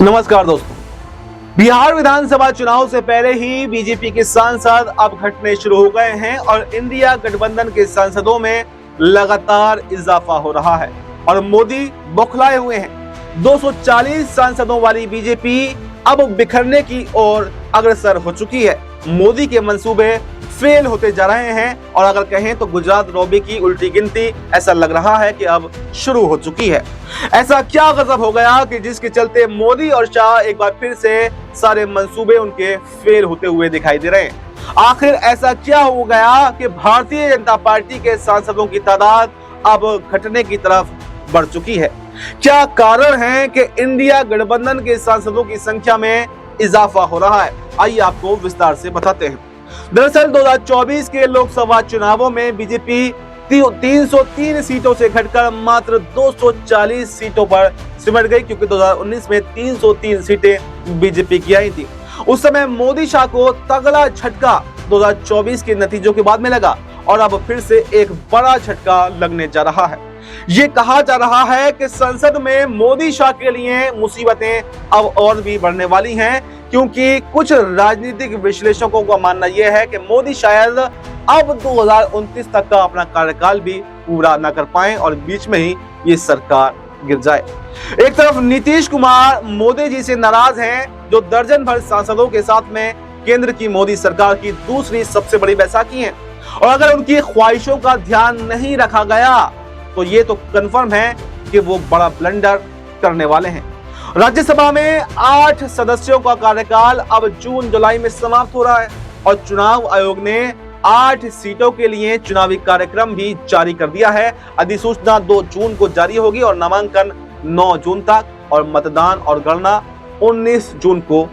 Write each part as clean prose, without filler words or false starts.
नमस्कार दोस्तों। बिहार विधानसभा चुनाव से पहले ही बीजेपी के सांसद अब घटने शुरू हो गए हैं और इंडिया गठबंधन के सांसदों में लगातार इजाफा हो रहा है और मोदी बौखलाए हुए हैं। 240 सांसदों वाली बीजेपी अब बिखरने की ओर अग्रसर हो चुकी है। मोदी के मंसूबे फेल होते जा रहे हैं और अगर कहें तो गुजरात रोबी की उल्टी गिनती ऐसा लग रहा है कि अब शुरू हो चुकी है। ऐसा क्या गजब हो गया कि जिसके चलते मोदी और शाह एक बार फिर से सारे मंसूबे उनके फेल होते हुए दिखाई दे रहे हैं। आखिर ऐसा क्या हो गया कि भारतीय जनता पार्टी के सांसदों की तादाद अब घटने की तरफ बढ़ चुकी है? क्या कारण है कि इंडिया गठबंधन के सांसदों की संख्या में इजाफा हो रहा है? आइए आपको विस्तार से बताते हैं। दरअसल 2024 के लोकसभा चुनावों में बीजेपी 303 सीटों से घटकर मात्र 240 सीटों पर सिमट गई, क्योंकि 2019 में 303 सीटें बीजेपी की आई थी। उस समय मोदी शाह को तगड़ा झटका 2024 के नतीजों के बाद में लगा और अब फिर से एक बड़ा झटका लगने जा रहा है। ये कहा जा रहा है कि संसद में मोदी शाह के लिए मुसीबतें अब और भी बढ़ने वाली हैं, क्योंकि कुछ राजनीतिक विश्लेषकों का मानना यह है कि मोदी शायद अब 2029 तक का अपना कार्यकाल भी पूरा न कर पाए और बीच में ही ये सरकार गिर जाए। एक तरफ नीतीश कुमार मोदी जी से नाराज हैं, जो दर्जन भर सांसदों के साथ में केंद्र की मोदी सरकार की दूसरी सबसे बड़ी बैसाखी है और अगर उनकी ख्वाहिशों का ध्यान नहीं रखा गया तो ये तो कन्फर्म है कि वो बड़ा ब्लंडर करने वाले हैं। राज्यसभा में 8 सदस्यों का कार्यकाल अब जून जुलाई में समाप्त हो रहा है और चुनाव आयोग ने 8 सीटों के लिए चुनावी कार्यक्रम भी जारी कर दिया है। अधिसूचना 2 जून को जारी होगी और नामांकन 9 जून तक और मतदान और गणना 19 जून को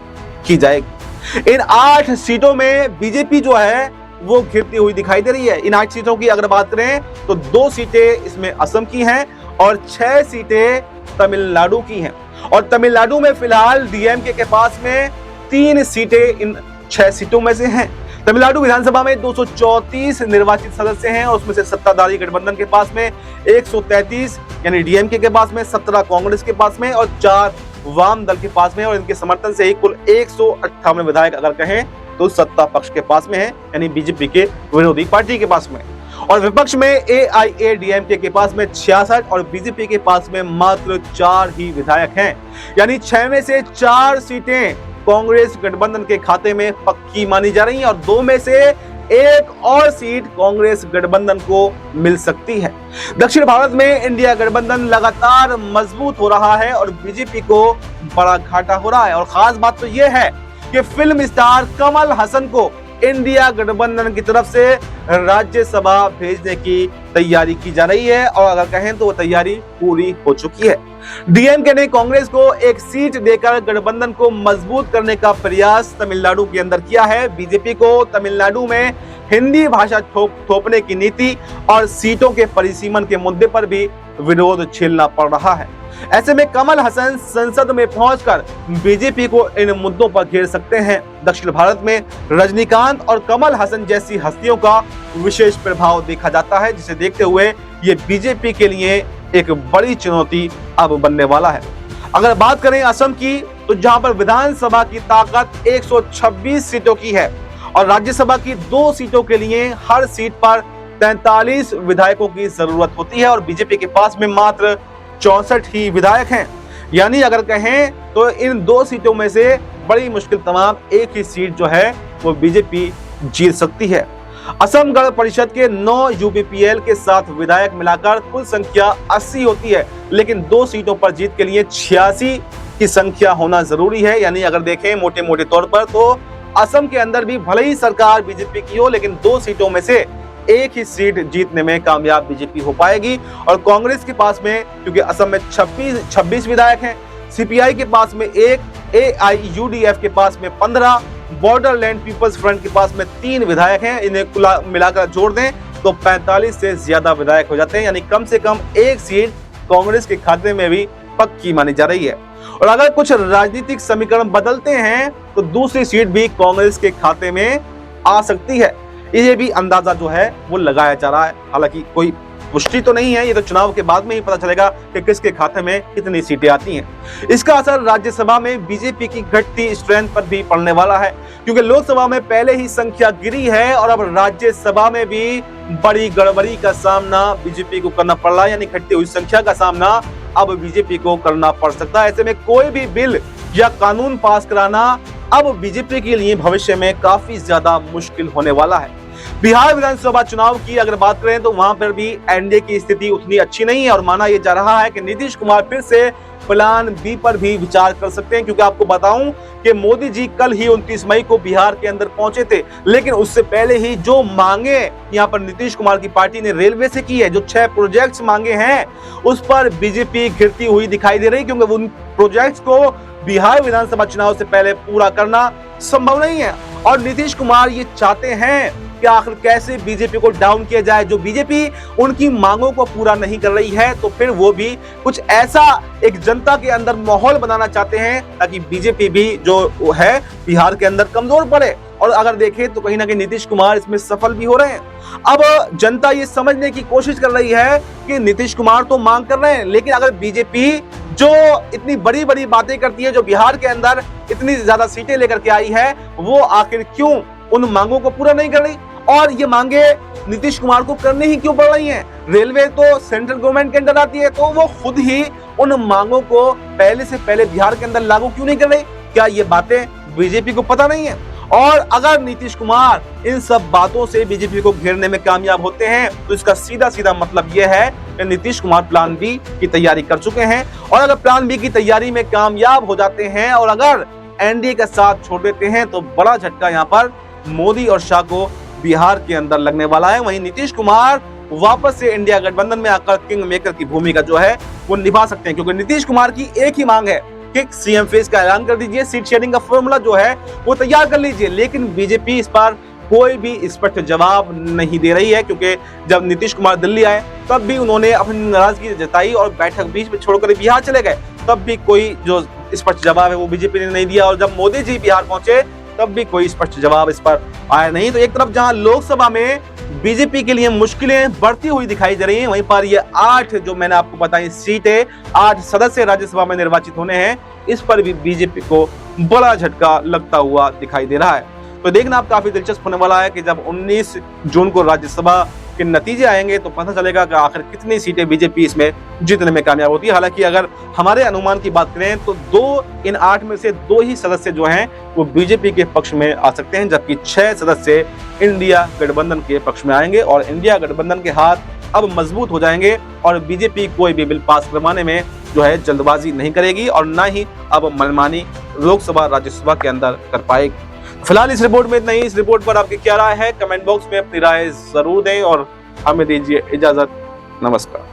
की जाएगी। इन 8 सीटों में बीजेपी जो है वो घिरती हुई दिखाई दे रही है। इन 8 सीटों की अगर बात करें तो 2 सीटें इसमें असम की हैं और 6 सीटें तमिलनाडु की हैं और तमिलनाडु में फिलहाल डीएमके के पास में 3 सीटें इन 6 सीटों में से हैं। तमिलनाडु विधानसभा में 234 निर्वाचित सदस्य हैं और उसमें से सत्ताधारी गठबंधन के पास में 133 यानी डीएमके के पास में, 17 कांग्रेस के पास में और 4 वाम दल के पास में और इनके समर्थन से ही कुल 158 विधायक अगर कहें तो सत्ता पक्ष के पास में है, यानी बीजेपी के विरोधी पार्टी के पास में। और विपक्ष में एआईएडीएमके के पास में 66 और बीजेपी के पास में मात्र 4 ही विधायक हैं, यानी 6 में से 4 सीटें कांग्रेस गठबंधन के खाते में पक्की मानी जा रही हैं और 2 में से एक और सीट कांग्रेस गठबंधन को मिल सकती है। दक्षिण भारत में इंडिया गठबंधन लगातार मजबूत हो रहा है और बीजेपी को बड़ा घाटा हो रहा है और खास बात तो यह है कि फिल्म स्टार कमल हसन को इंडिया गठबंधन की तरफ से राज्यसभा भेजने की तैयारी की जा रही है और अगर कहें तो वो तैयारी पूरी हो चुकी है। डीएमके ने कांग्रेस को एक सीट देकर गठबंधन को मजबूत करने का प्रयास तमिलनाडु के अंदर किया है। बीजेपी को तमिलनाडु में हिंदी भाषा थोपने की नीति और सीटों के परिसीमन के मुद्दे पर भी विरोध झेलना पड़ रहा है। ऐसे में कमल हसन संसद में पहुंचकर बीजेपी को इन मुद्दों पर घेर सकते हैं। दक्षिण भारत में रजनीकांत और कमल हसन जैसी हस्तियों का विशेष प्रभाव देखा जाता है, जिसे देखते हुए ये बीजेपी के लिए एक बड़ी चुनौती अब बनने वाला है। अगर बात करें असम की, तो जहां पर विधानसभा की ताकत 126 सीटों की है और राज्यसभा की 2 सीटों के लिए हर सीट पर 43 विधायकों की जरूरत होती है और बीजेपी के पास में मात्र 64 ही विधायक हैं, यानी अगर कहें तो इन 2 सीटों में से बड़ी मुश्किल तमाम एक ही सीट जो है वो बीजेपी जीत सकती है। असम गण परिषद के 9 यूपीपीएल के साथ विधायक मिलाकर कुल संख्या 80 होती है, लेकिन 2 सीटों पर जीत के लिए 86 की संख्या होना जरूरी है। यानी अगर देखें मोटे मोटे तौर पर तो असम के अंदर भी भले ही सरकार बीजेपी की हो, लेकिन 2 सीटों में से एक ही सीट जीतने में कामयाब बीजेपी हो पाएगी और कांग्रेस के पास में, क्योंकि असम में 26 विधायक हैं, सीपीआई के पास में 1, एआईयूडीएफ के पास में 15, बॉर्डरलैंड पीपल्स फ्रंट के पास में 3 विधायक हैं। इन्हें मिलाकर जोड़ दें तो 45 से ज्यादा विधायक हो जाते हैं, यानी कम से कम एक सीट कांग्रेस के खाते में भी पक्की मानी जा रही है। और अगर कुछ राजनीतिक समीकरण बदलते हैं तो दूसरी सीट भी कांग्रेस के खाते में आ सकती है। ये भी अंदाजा जो है वो लगाया जा रहा है, हालांकि कोई पुष्टि तो नहीं है, ये तो चुनाव के बाद में ही पता चलेगा कि किसके खाते में कितनी सीटें आती हैं। इसका असर राज्यसभा में बीजेपी की घटती स्ट्रेंथ पर भी पड़ने वाला है, क्योंकि लोकसभा में पहले ही संख्या गिरी है और अब राज्यसभा में भी बड़ी गड़बड़ी का सामना बीजेपी को करना पड़ रहा है, यानी घटती हुई संख्या का सामना अब बीजेपी को करना पड़ सकता है। ऐसे में कोई भी बिल या कानून पास कराना अब बीजेपी के लिए भविष्य में काफी ज्यादा मुश्किल होने वाला है। बिहार विधानसभा चुनाव की अगर बात करें तो वहां पर भी एनडीए की स्थिति उतनी अच्छी नहीं है और माना यह जा रहा है कि नीतीश कुमार फिर से प्लान बी पर भी विचार कर सकते हैं, क्योंकि आपको बताऊं कि मोदी जी कल ही 29 मई को बिहार के अंदर पहुंचे थे, लेकिन उससे पहले ही जो मांगे यहां पर नीतीश कुमार की पार्टी ने रेलवे से की है, जो 6 प्रोजेक्ट्स मांगे हैं उस पर बीजेपी घिरती हुई दिखाई दे रही, क्योंकि उन प्रोजेक्ट्स को बिहार विधानसभा चुनाव से पहले पूरा करना संभव नहीं है। और नीतीश कुमार ये चाहते हैं कि आखिर कैसे बीजेपी को डाउन किया जाए। जो बीजेपी उनकी मांगों को पूरा नहीं कर रही है तो फिर वो भी कुछ ऐसा एक जनता के अंदर माहौल बनाना चाहते हैं ताकि बीजेपी भी जो है बिहार के अंदर कमजोर पड़े। और अगर देखें तो कहीं ना कहीं नीतीश कुमार इसमें सफल भी हो रहे हैं। अब जनता ये समझने की कोशिश कर रही है कि नीतीश कुमार तो मांग कर रहे हैं, लेकिन अगर बीजेपी जो इतनी बड़ी बड़ी बातें करती है, जो बिहार के अंदर इतनी ज्यादा सीटें लेकर के आई है, वो आखिर क्यों उन मांगों को पूरा नहीं कर रही? और ये मांगे नीतीश कुमार को करनी ही क्यों पड़ रही हैं? रेलवे तो सेंट्रल गवर्नमेंट के अंदर आती है, तो वो खुद ही उन मांगों को पहले से पहले बिहार के अंदर लागू क्यों नहीं कर रही? क्या ये बातें बीजेपी को पता नहीं है? और अगर नीतीश कुमार इन सब बातों से बीजेपी को घेरने में कामयाब होते हैं तो इसका सीधा सीधा मतलब यह है कि नीतीश कुमार प्लान बी की तैयारी कर चुके हैं। और अगर प्लान बी की तैयारी में कामयाब हो जाते हैं और अगर एनडीए का साथ छोड़ देते हैं तो बड़ा झटका यहाँ पर मोदी और शाह को बिहार के अंदर लगने वाला है। वहीं नीतीश कुमार वापस से इंडिया गठबंधन में आकर किंग मेकर की भूमिका जो है वो निभा सकते हैं, क्योंकि नीतीश कुमार की एक ही मांग है कि सीएम फेज का ऐलान कर दीजिए, सीट शेयरिंग का फॉर्मूला जो है वो तैयार कर लीजिए। लेकिन बीजेपी इस पर कोई भी स्पष्ट जवाब नहीं दे रही है, क्योंकि जब नीतीश कुमार दिल्ली आए तब भी उन्होंने अपनी नाराजगी जताई और बैठक बीच में छोड़कर बिहार चले गए, तब भी कोई जो स्पष्ट जवाब है वो बीजेपी ने नहीं दिया। और जब मोदी जी बिहार पहुंचे तब भी कोई स्पष्ट जवाब इस पर आया नहीं। तो एक तरफ जहां लोकसभा में बीजेपी के लिए मुश्किलें बढ़ती हुई दिखाई दे रही हैं, वहीं पर ये 8 जो मैंने आपको बताई सीटें, 8 सदस्य राज्यसभा में निर्वाचित होने हैं, इस पर भी बीजेपी को बड़ा झटका लगता हुआ दिखाई दे रहा है। तो देखना अब काफी दिलचस्प होने वाला है कि जब 19 जून को राज्यसभा के नतीजे आएंगे तो पता चलेगा कि आखिर कितनी सीटें बीजेपी इसमें जीतने में कामयाब होती है। हालांकि अगर हमारे अनुमान की बात करें तो 2 इन 8 में से 2 ही सदस्य जो हैं वो बीजेपी के पक्ष में आ सकते हैं, जबकि 6 सदस्य इंडिया गठबंधन के पक्ष में आएंगे। और इंडिया गठबंधन के हाथ अब मजबूत हो जाएंगे और बीजेपी कोई भी बिल पास करवाने में जो है जल्दबाजी नहीं करेगी और ना ही अब मनमानी लोकसभा राज्यसभा के अंदर कर पाएगी। फिलहाल इस रिपोर्ट में इतना ही। इस रिपोर्ट पर आपकी क्या राय है? कमेंट बॉक्स में अपनी राय जरूर दें और हमें दीजिए इजाजत। नमस्कार।